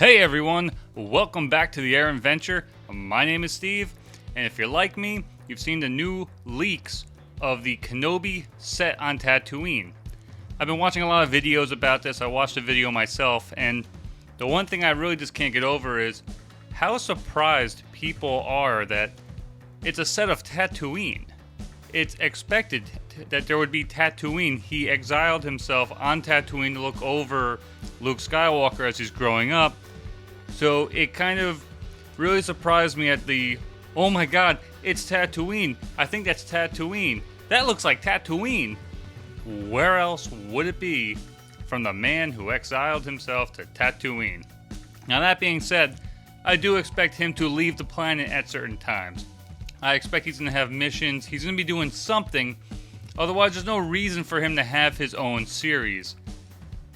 Hey everyone, welcome back to the Errant Venture. My name is Steve, and if you're like me, you've seen the new leaks of the Kenobi set on Tatooine. I've been watching a lot of videos about this. I watched a video myself, and the one thing I really just can't get over is how surprised people are that it's a set of Tatooine. It's expected that there would be Tatooine. He exiled himself on Tatooine to look over Luke Skywalker as he's growing up. So it kind of really surprised me at the, oh my god, it's Tatooine. I think that's Tatooine. That looks like Tatooine. Where else would it be from the man who exiled himself to Tatooine? Now that being said, I do expect him to leave the planet at certain times. I expect he's going to have missions. He's going to be doing something. Otherwise, there's no reason for him to have his own series.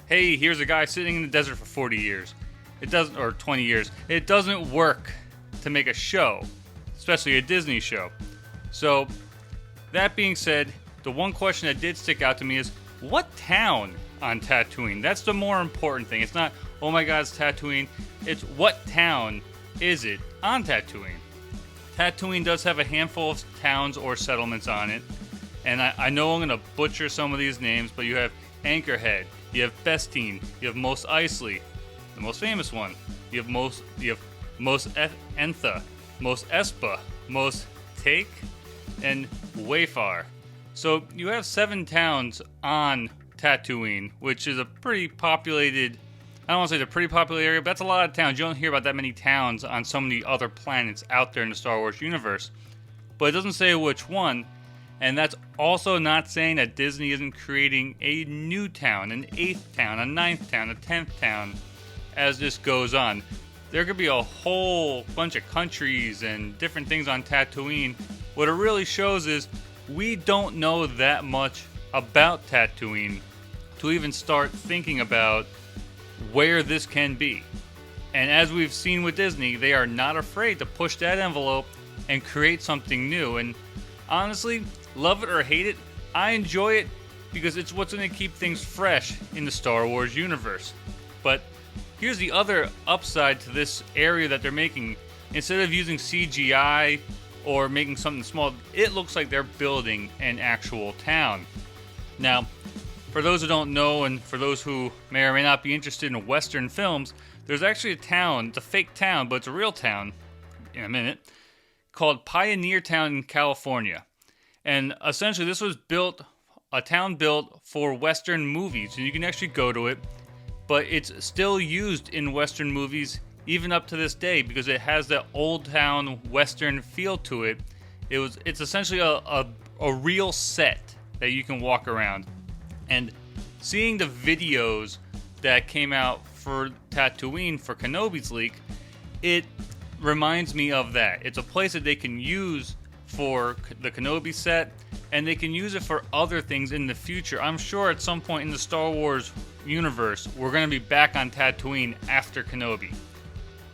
Hey, here's a guy sitting in the desert for 40 years. It doesn't, or 20 years. It doesn't work to make a show, especially a Disney show. So, that being said, the one question that did stick out to me is, what town on Tatooine? That's the more important thing. It's not, oh my god, it's Tatooine. It's what town is it on Tatooine? Tatooine does have a handful of towns or settlements on it. And I know I'm going to butcher some of these names, but you have Anchorhead, you have Bestine, you have Mos Eisley, the most famous one. You have Mos Entha, Mos Espa, Mos Take, and Wayfar. So you have 7 towns on Tatooine, which is a pretty populated, I don't want to say it's a pretty popular area, but that's a lot of towns. You don't hear about that many towns on so many other planets out there in the Star Wars universe. But it doesn't say which one. And that's also not saying that Disney isn't creating a new town, an 8th town, a 9th town, a 10th town, as this goes on. There could be a whole bunch of countries and different things on Tatooine. What it really shows is we don't know that much about Tatooine to even start thinking about where this can be. And as we've seen with Disney, they are not afraid to push that envelope and create something new. And honestly, love it or hate it, I enjoy it because it's what's going to keep things fresh in the Star Wars universe. But here's the other upside to this area that they're making. Instead of using CGI or making something small, it looks like they're building an actual town. Now, for those who don't know, and for those who may or may not be interested in Western films, there's actually a town, it's a fake town, but it's a real town, in a minute, called Pioneer Town in California. And essentially this was a town built for Western movies, and you can actually go to it, but it's still used in Western movies even up to this day because it has that old town Western feel to it. It's essentially a real set that you can walk around. And seeing the videos that came out for Tatooine for Kenobi's leak, it reminds me of that. It's a place that they can use for the Kenobi set, and they can use it for other things in the future. I'm sure at some point in the Star Wars universe, we're going to be back on Tatooine after Kenobi.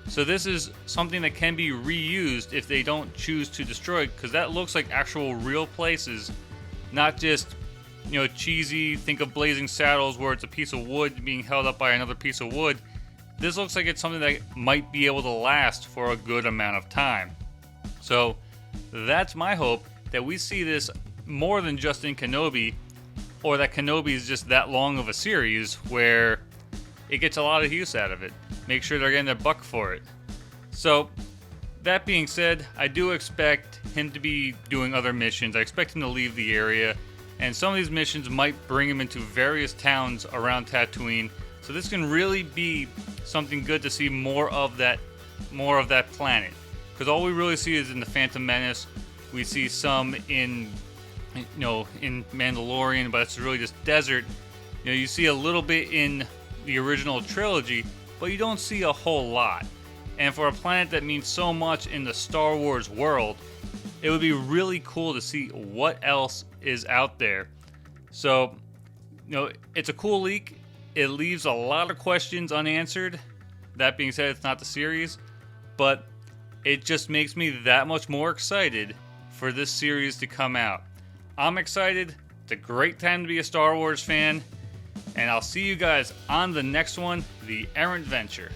So this is something that can be reused if they don't choose to destroy it, because that looks like actual real places, not just, cheesy, think of Blazing Saddles where it's a piece of wood being held up by another piece of wood. This looks like it's something that might be able to last for a good amount of time. So that's my hope, that we see this more than just in Kenobi, or that Kenobi is just that long of a series where it gets a lot of use out of it. Make sure they're getting their buck for it. So that being said, I do expect him to be doing other missions. I expect him to leave the area, and some of these missions might bring him into various towns around Tatooine. So this can really be something good to see more of that planet. Because all we really see is in the Phantom Menace. We see some in Mandalorian, but it's really just desert. You see a little bit in the original trilogy, but you don't see a whole lot. And for a planet that means so much in the Star Wars world, it would be really cool to see what else is out there. So, it's a cool leak. It leaves a lot of questions unanswered. That being said, it's not the series, but it just makes me that much more excited for this series to come out. I'm excited. It's a great time to be a Star Wars fan. And I'll see you guys on the next one, The Errant Venture.